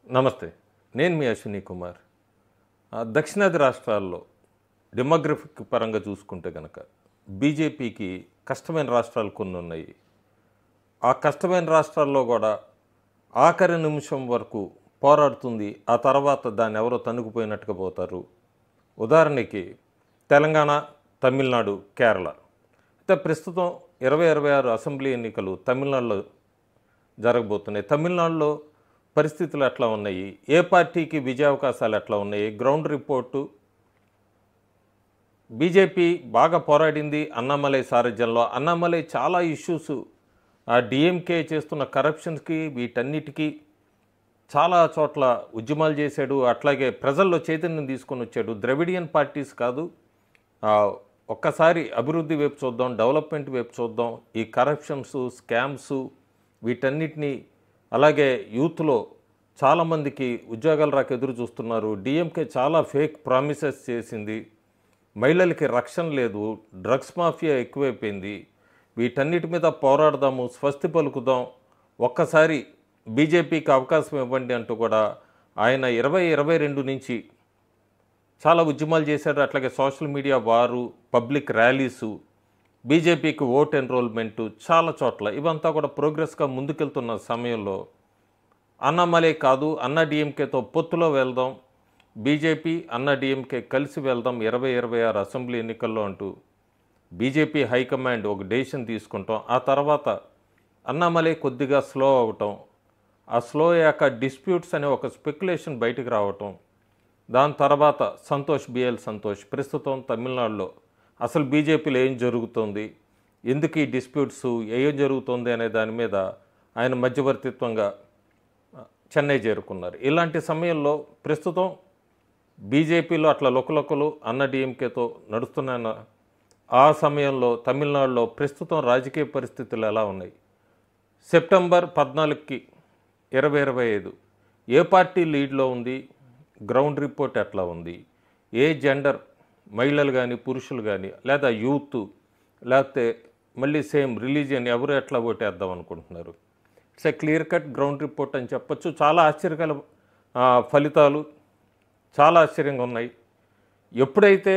నమస్తే. నేను మీ అశ్విని కుమార్. దక్షిణాది రాష్ట్రాల్లో డెమోగ్రఫిక్ పరంగా చూసుకుంటే గనక బీజేపీకి కష్టమైన రాష్ట్రాలు కొన్ని ఉన్నాయి. ఆ కష్టమైన రాష్ట్రాల్లో కూడా ఆఖరి నిమిషం వరకు పోరాడుతుంది. ఆ తర్వాత దాన్ని ఎవరో తనుకుపోయినట్టుగా పోతారు. ఉదాహరణకి తెలంగాణ, తమిళనాడు, కేరళ. అయితే ప్రస్తుతం 2026 అసెంబ్లీ ఎన్నికలు తమిళనాడులో జరగబోతున్నాయి. తమిళనాడులో పరిస్థితులు ఎట్లా ఉన్నాయి, ఏ పార్టీకి విజయావకాశాలు ఎట్లా ఉన్నాయి, గ్రౌండ్ రిపోర్టు. బీజేపీ బాగా పోరాడింది అన్నామలై సారథ్యంలో. అన్నామలై చాలా ఇష్యూస్, ఆ డిఎంకే చేస్తున్న కరప్షన్స్కి వీటన్నిటికీ చాలా చోట్ల ఉద్యమాలు చేశాడు. అట్లాగే ప్రజల్లో చైతన్యం తీసుకొని వచ్చాడు. ద్రవిడియన్ పార్టీస్ కాదు, ఒక్కసారి అభివృద్ధి వైపు చూద్దాం, డెవలప్మెంట్ వైపు చూద్దాం, ఈ కరప్షన్స్, స్కామ్స్ వీటన్నిటినీ, అలాగే యూత్లో చాలామందికి ఉద్యోగాలు రాక ఎదురు చూస్తున్నారు. డిఎంకే చాలా ఫేక్ ప్రామిసెస్ చేసింది. మహిళలకి రక్షణ లేదు, డ్రగ్స్ మాఫియా ఎక్కువైపోయింది. వీటన్నిటి మీద పోరాడదాము, స్వస్తి పలుకుదాం, ఒక్కసారి బీజేపీకి అవకాశం ఇవ్వండి అంటూ కూడా ఆయన 2022 నుంచి చాలా ఉద్యమాలు చేశారు. అట్లాగే సోషల్ మీడియా వారు, పబ్లిక్ ర్యాలీసు, బీజేపీకి ఓట్ ఎన్రోల్మెంటు చాలా చోట్ల ఇవంతా కూడా ప్రోగ్రెస్గా ముందుకెళ్తున్న సమయంలో అన్నామలై కాదు, అన్నా డిఎంకేతో పొత్తులో వెళ్దాం, బీజేపీ అన్నా డిఎంకే కలిసి వెళ్దాం 2026 అసెంబ్లీ ఎన్నికల్లో అంటూ బీజేపీ హైకమాండ్ ఒక డెసిషన్ తీసుకుంటాం. ఆ తర్వాత అన్నామలై కొద్దిగా స్లో అవటం, ఆ స్లో అయ్యాక డిస్ప్యూట్స్ అనే ఒక స్పెక్యులేషన్ బయటకు రావటం, దాని తర్వాత సంతోష్ ప్రస్తుతం తమిళనాడులో అసలు బీజేపీలో ఏం జరుగుతుంది, ఎందుకు ఈ డిస్ప్యూట్స్, ఏం జరుగుతుంది అనే దాని మీద ఆయన మధ్యవర్తిత్వంగా చెన్నై చేరుకున్నారు. ఇలాంటి సమయంలో ప్రస్తుతం బీజేపీలో అట్లా లొకలొకలు అన్న డిఎంకేతో నడుస్తున్న ఆ సమయంలో తమిళనాడులో ప్రస్తుతం రాజకీయ పరిస్థితులు ఎలా ఉన్నాయి, సెప్టెంబర్ 14కి 2025 ఏ పార్టీ లీడ్లో ఉంది, గ్రౌండ్ రిపోర్ట్ ఎట్లా ఉంది, ఏ జెండర్, మహిళలు కానీ పురుషులు కానీ, లేదా యూత్, లేకపోతే మళ్ళీ సేమ్ రిలీజియన్, ఎవరు ఎట్లా ఓటేద్దాం అనుకుంటున్నారు. It's a clear cut ground report అని చెప్పొచ్చు. చాలా ఆశ్చర్యకర ఫలితాలు, చాలా ఆశ్చర్యంగా ఉన్నాయి. ఎప్పుడైతే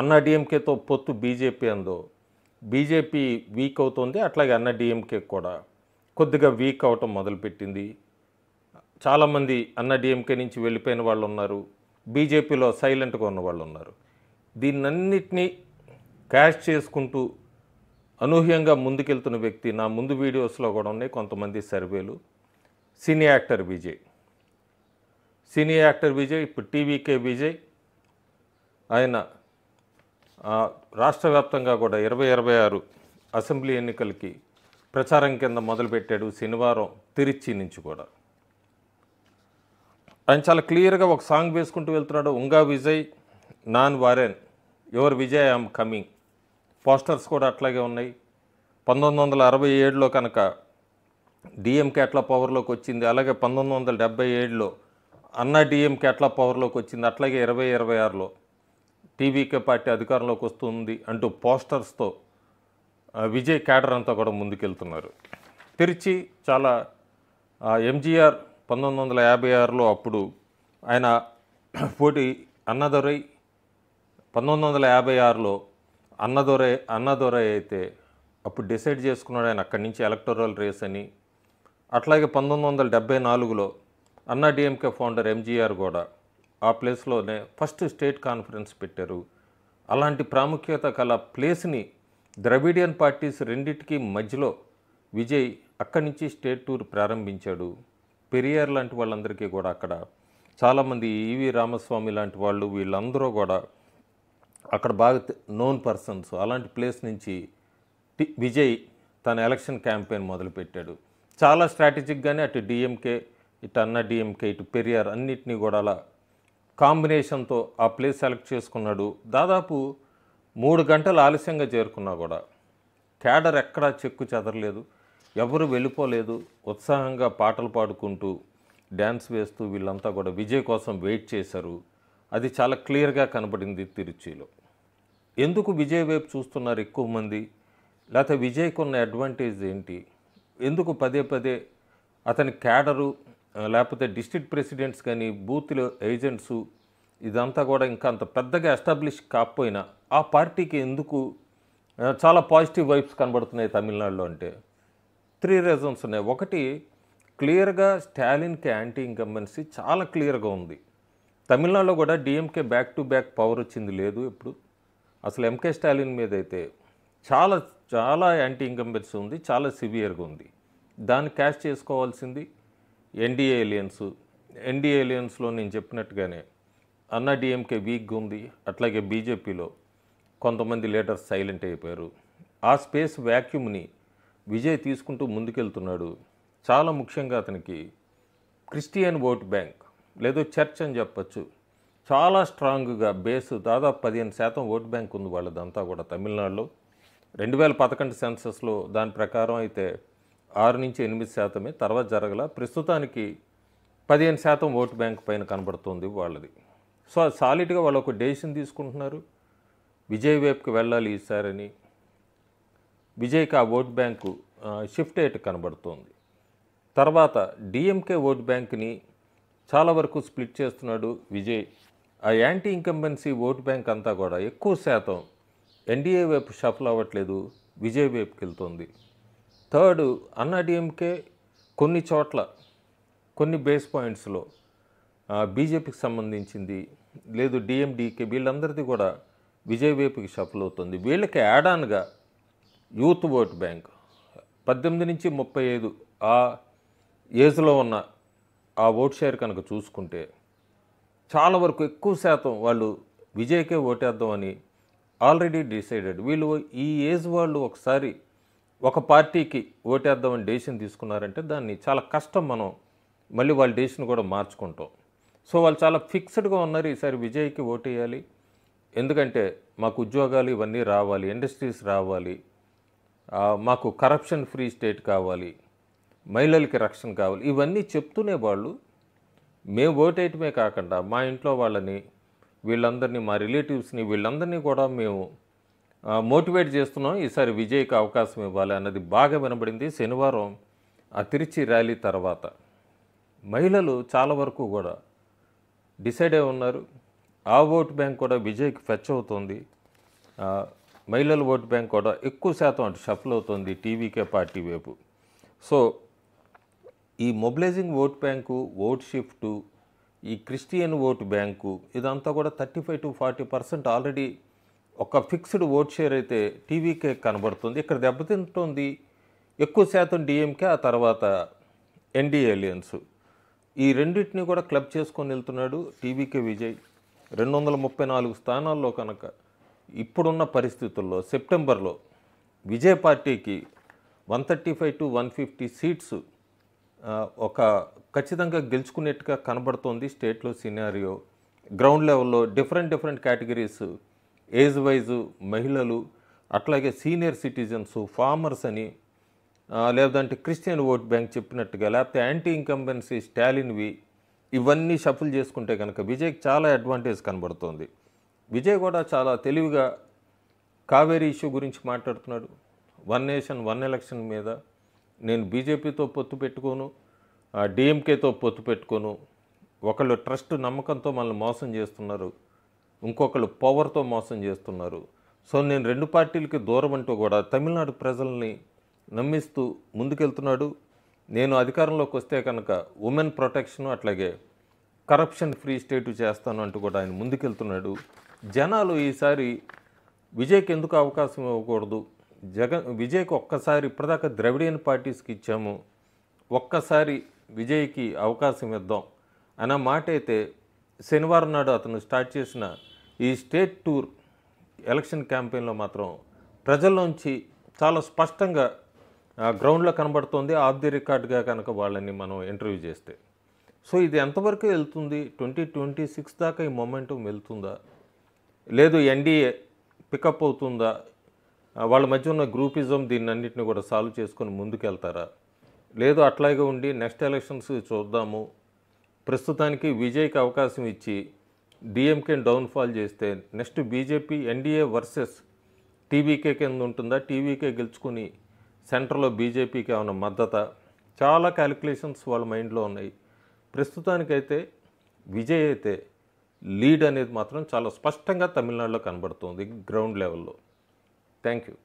అన్నా డిఎంకేతో పొత్తు బీజేపీ అందో బీజేపీ వీక్ అవుతుంది, అట్లాగే అన్నా డిఎంకే కూడా కొద్దిగా వీక్ అవటం మొదలుపెట్టింది. చాలామంది అన్నా డిఎంకే నుంచి వెళ్ళిపోయిన వాళ్ళు ఉన్నారు, బీజేపీలో సైలెంట్గా ఉన్న వాళ్ళు ఉన్నారు. దీన్నన్నిటినీ క్యాష్ చేసుకుంటూ అనూహ్యంగా ముందుకెళ్తున్న వ్యక్తి, నా ముందు వీడియోస్లో కూడా ఉన్నాయి కొంతమంది సర్వేలు, సినీ యాక్టర్ విజయ్, ఇప్పుడు టీవీకే విజయ్. ఆయన రాష్ట్ర వ్యాప్తంగా కూడా 2026 అసెంబ్లీ ఎన్నికలకి ప్రచారం కింద మొదలుపెట్టాడు. శనివారం తిరుచి నుంచి కూడా ఆయన చాలా క్లియర్గా ఒక సాంగ్ వేసుకుంటూ వెళ్తున్నాడు. ఉంగా విజయ్, నాన్ వారెన్, your Vijay I'm coming. Posters కూడా అట్లాగే ఉన్నాయి. 1967లో కనుక డిఎంకే అట్లా పవర్లోకి వచ్చింది, అలాగే 1977లో అన్నా డిఎంకే అట్లా పవర్లోకి వచ్చింది, అట్లాగే 2026లో టీవీకే పార్టీ అధికారంలోకి వస్తుంది అంటూ పోస్టర్స్తో విజయ్ క్యాడర్ అంతా కూడా ముందుకెళ్తున్నారు. తిరుచి చాలా ఎంజీఆర్ 1956లో అప్పుడు ఆయన పోటీ అన్నదొరై, 1956లో అన్నదొరై అయితే అప్పుడు డిసైడ్ చేసుకున్నాడు ఆయన అక్కడి నుంచి ఎలక్టోరల్ రేస్ అని. అట్లాగే 1974లో అన్నా డిఎంకే ఫౌండర్ ఎంజీఆర్ కూడా ఆ ప్లేస్లోనే ఫస్ట్ స్టేట్ కాన్ఫరెన్స్ పెట్టారు. అలాంటి ప్రాముఖ్యత కల ప్లేస్ని ద్రవిడియన్ పార్టీస్ రెండింటికి మధ్యలో విజయ్ అక్కడి నుంచి స్టేట్ టూర్ ప్రారంభించాడు. పెరియార్ లాంటి వాళ్ళందరికీ కూడా అక్కడ చాలామంది, ఈవి రామస్వామి లాంటి వాళ్ళు, వీళ్ళందరూ కూడా అక్కడ బాగా నోన్ పర్సన్స్. అలాంటి ప్లేస్ నుంచి విజయ్ తన ఎలక్షన్ క్యాంపెయిన్ మొదలుపెట్టాడు. చాలా స్ట్రాటజిక్గానే అటు డిఎంకే, ఇటు అన్నా డిఎంకే, ఇటు పెరియార్ అన్నిటినీ కూడా అలా కాంబినేషన్తో ఆ ప్లేస్ సెలెక్ట్ చేసుకున్నాడు. దాదాపు 3 గంటలు ఆలస్యంగా చేరుకున్నా కూడా క్యాడర్ ఎక్కడా చెక్కు చెదరలేదు, ఎవరు వెళ్ళిపోలేదు. ఉత్సాహంగా పాటలు పాడుకుంటూ, డ్యాన్స్ వేస్తూ వీళ్ళంతా కూడా విజయ్ కోసం వెయిట్ చేశారు. అది చాలా క్లియర్గా కనబడింది తిరుచిలో. ఎందుకు విజయ్ వైపు చూస్తున్నారు ఎక్కువ మంది, లేకపోతే విజయ్కి ఉన్న అడ్వాంటేజ్ ఏంటి, ఎందుకు పదే పదే అతని క్యాడరు లేకపోతే డిస్ట్రిక్ట్ ప్రెసిడెంట్స్ కానీ బూత్లో ఏజెంట్సు ఇదంతా కూడా ఇంకా అంత పెద్దగా ఎస్టాబ్లిష్ కాకపోయినా ఆ పార్టీకి ఎందుకు చాలా పాజిటివ్ వైబ్స్ కనబడుతున్నాయి తమిళనాడులో అంటే 3 రీజన్స్ ఉన్నాయి. ఒకటి, క్లియర్గా స్టాలిన్కి యాంటీ ఇన్కంబెన్సీ చాలా క్లియర్గా ఉంది. తమిళనాడులో కూడా DMK back to back power వచ్చింది లేదు ఇప్పుడు. అసలు ఎంకే స్టాలిన్ మీద అయితే చాలా చాలా యాంటీ ఇన్కంబెన్సీ ఉంది, చాలా సివియర్గా ఉంది. దాన్ని క్యాష్ చేసుకోవాల్సింది ఎన్డీఏ ఎలియన్స్. ఎన్డీఏ ఎలియన్స్లో నేను చెప్పినట్టుగానే అన్నా డిఎంకే వీక్గా ఉంది. అట్లాగే బీజేపీలో కొంతమంది లీడర్స్ సైలెంట్ అయిపోయారు. ఆ స్పేస్ వ్యాక్యూమ్ని విజయ్ తీసుకుంటూ ముందుకెళ్తున్నాడు. చాలా ముఖ్యంగా అతనికి క్రిస్టియన్ ఓట్ బ్యాంక్ లేదో చర్చ్ అని చెప్పచ్చు, చాలా స్ట్రాంగ్గా బేసు, దాదాపు 15% ఓట్ బ్యాంక్ ఉంది వాళ్ళదంతా కూడా తమిళనాడులో. 2011 సెన్సస్లో దాని ప్రకారం అయితే 6-8% తర్వాత జరగల. ప్రస్తుతానికి 15% ఓట్ బ్యాంక్ పైన కనబడుతుంది వాళ్ళది. సో సాలిడ్గా వాళ్ళు ఒక డెసిషన్ తీసుకుంటున్నారు, విజయ్ వైపుకి వెళ్ళాలి ఈసారని. విజయ్కి ఆ ఓట్ బ్యాంకు షిఫ్ట్ అయ్యేట్టు కనబడుతోంది. తర్వాత డిఎంకే ఓట్ బ్యాంక్ని చాలా వరకు స్ప్లిట్ చేస్తున్నాడు విజయ్. ఆ యాంటీ ఇన్కంబెన్సీ ఓట్ బ్యాంక్ అంతా కూడా ఎక్కువ శాతం ఎన్డీఏ వైపు షఫల్ అవ్వట్లేదు, విజయ్ వైపుకి వెళ్తుంది. థర్డ్, అన్నా డిఎంకే కొన్ని చోట్ల కొన్ని బేస్ పాయింట్స్లో బీజేపీకి సంబంధించింది లేదు డిఎండికే వీళ్ళందరిది కూడా విజయ్ వైపుకి షఫల్ అవుతుంది. వీళ్ళకి యాడ్ ఆన్గా యూత్ ఓట్ బ్యాంక్ 18-35 ఆ ఏజ్లో ఉన్న ఆ ఓట్ షేర్ కనుక చూసుకుంటే చాలా వరకు ఎక్కువ శాతం వాళ్ళు విజయ్కే ఓటేద్దామని ఆల్రెడీ డిసైడెడ్. వీళ్ళు ఈ ఏజ్ వాళ్ళు ఒకసారి ఒక పార్టీకి ఓటేద్దామని డెసిషన్ తీసుకున్నారంటే దాన్ని చాలా కష్టం మనం మళ్ళీ వాళ్ళ డెసిషన్ కూడా మార్చుకుంటాం. సో వాళ్ళు చాలా ఫిక్స్డ్గా ఉన్నారు, ఈసారి విజయ్కి ఓటేయాలి, ఎందుకంటే మాకు ఉద్యోగాలు ఇవన్నీ రావాలి, ఇండస్ట్రీస్ రావాలి, మాకు కరప్షన్ ఫ్రీ స్టేట్ కావాలి, మహిళలకి రక్షణ కావాలి, ఇవన్నీ చెప్తూనే వాళ్ళు మేము ఓటేయటమే కాకుండా మా ఇంట్లో వాళ్ళని వీళ్ళందరినీ మా రిలేటివ్స్ని వీళ్ళందరినీ కూడా మేము మోటివేట్ చేస్తున్నాం, ఈసారి విజయ్కి అవకాశం ఇవ్వాలి అన్నది బాగా వినబడింది. శనివారం ఆ తిరుచి ర్యాలీ తర్వాత మహిళలు చాలా వరకు కూడా డిసైడ్ అయి ఉన్నారు. ఆ ఓట్ బ్యాంక్ కూడా విజయ్కి ఫెచ్ అవుతుంది. మహిళల ఓట్ బ్యాంక్ కూడా ఎక్కువ శాతం అటు షఫల్ అవుతుంది టీవీకే పార్టీ వైపు. సో ఈ mobilising vote bank, vote shift, ఈ క్రిస్టియన్ ఓట్ బ్యాంకు ఇదంతా కూడా 35-40% ఆల్రెడీ ఒక ఫిక్స్డ్ ఓట్ షేర్ అయితే టీవీకే కనబడుతుంది. ఇక్కడ దెబ్బతింటుంది ఎక్కువ శాతం డిఎంకే, ఆ తర్వాత ఎన్డీఏ ఎలియన్స్. ఈ రెండింటిని కూడా క్లబ్ చేసుకొని వెళ్తున్నాడు టీవీకే విజయ్. 234 స్థానాల్లో కనుక ఇప్పుడున్న పరిస్థితుల్లో సెప్టెంబర్లో విజయ్ పార్టీకి 135-150 సీట్స్ ఒక ఖచ్చితంగా గెలుచుకునేట్టుగా కనబడుతోంది స్టేట్లో సినారియో. గ్రౌండ్ లెవెల్లో డిఫరెంట్ కేటగిరీస్, ఏజ్ వైజు, మహిళలు, అట్లాగే సీనియర్ సిటిజన్స్, ఫార్మర్స్ అని, లేదంటే క్రిస్టియన్ ఓట్ బ్యాంక్ చెప్పినట్టుగా, లేకపోతే యాంటీ ఇన్కంబెన్సీ స్టాలిన్వి, ఇవన్నీ షఫుల్ చేసుకుంటే కనుక విజయ్కి చాలా అడ్వాంటేజ్ కనబడుతోంది. విజయ్ కూడా చాలా తెలివిగా కావేరీ ఇష్యూ గురించి మాట్లాడుతున్నాడు. 1 నేషన్ 1 ఎలక్షన్ మీద నేను బీజేపీతో పొత్తు పెట్టుకోను, డిఎంకేతో పొత్తు పెట్టుకోను, ఒకళ్ళు ట్రస్ట్ నమ్మకంతో మనల్ని మోసం చేస్తున్నారు, ఇంకొకళ్ళు పవర్తో మోసం చేస్తున్నారు, సో నేను 2 పార్టీలకి దూరం అంటూ కూడా తమిళనాడు ప్రజల్ని నమ్మిస్తూ ముందుకెళ్తున్నాడు. నేను అధికారంలోకి వస్తే కనుక ఉమెన్ ప్రొటెక్షన్ అట్లాగే కరప్షన్ ఫ్రీ స్టేట్ చేస్తాను అంటూ కూడా ఆయన ముందుకెళ్తున్నాడు. జనాలు ఈసారి విజయ్కి ఎందుకు అవకాశం ఇవ్వకూడదు, విజయ్కి ఒక్కసారి ఇప్పటిదాకా ద్రవిడియన్ పార్టీస్కి ఇచ్చాము, ఒక్కసారి విజయ్కి అవకాశం ఇద్దాం అన్న మాట అయితే శనివారం నాడు అతను స్టార్ట్ చేసిన ఈ స్టేట్ టూర్ ఎలక్షన్ క్యాంపెయిన్లో మాత్రం ప్రజల్లోంచి చాలా స్పష్టంగా గ్రౌండ్లో కనబడుతోంది, ఆఫ్ ది రికార్డ్గా కనుక వాళ్ళని మనం ఇంటర్వ్యూ చేస్తే. సో ఇది ఎంతవరకు వెళ్తుంది, 2026 దాకా ఈ మొమెంటం వెళ్తుందా, లేదు ఎన్డీఏ పికప్ అవుతుందా, వాళ్ళ మధ్య ఉన్న గ్రూపిజం దీన్ని అన్నింటినీ కూడా సాల్వ్ చేసుకొని ముందుకెళ్తారా, లేదు అట్లాగే ఉండి నెక్స్ట్ ఎలక్షన్స్ చూద్దాము, ప్రస్తుతానికి విజయ్కి అవకాశం ఇచ్చి డిఎంకేని డౌన్ఫాల్ చేస్తే next BJP NDA versus TVK కింద ఉంటుందా, టీవీకే గెలుచుకుని సెంటర్లో బీజేపీకి ఏమైనా మద్దత, చాలా క్యాలిక్యులేషన్స్ వాళ్ళ మైండ్లో ఉన్నాయి. ప్రస్తుతానికైతే విజయ్ అయితే లీడ్ అనేది మాత్రం చాలా స్పష్టంగా తమిళనాడులో కనబడుతుంది గ్రౌండ్ లెవెల్లో. Thank you.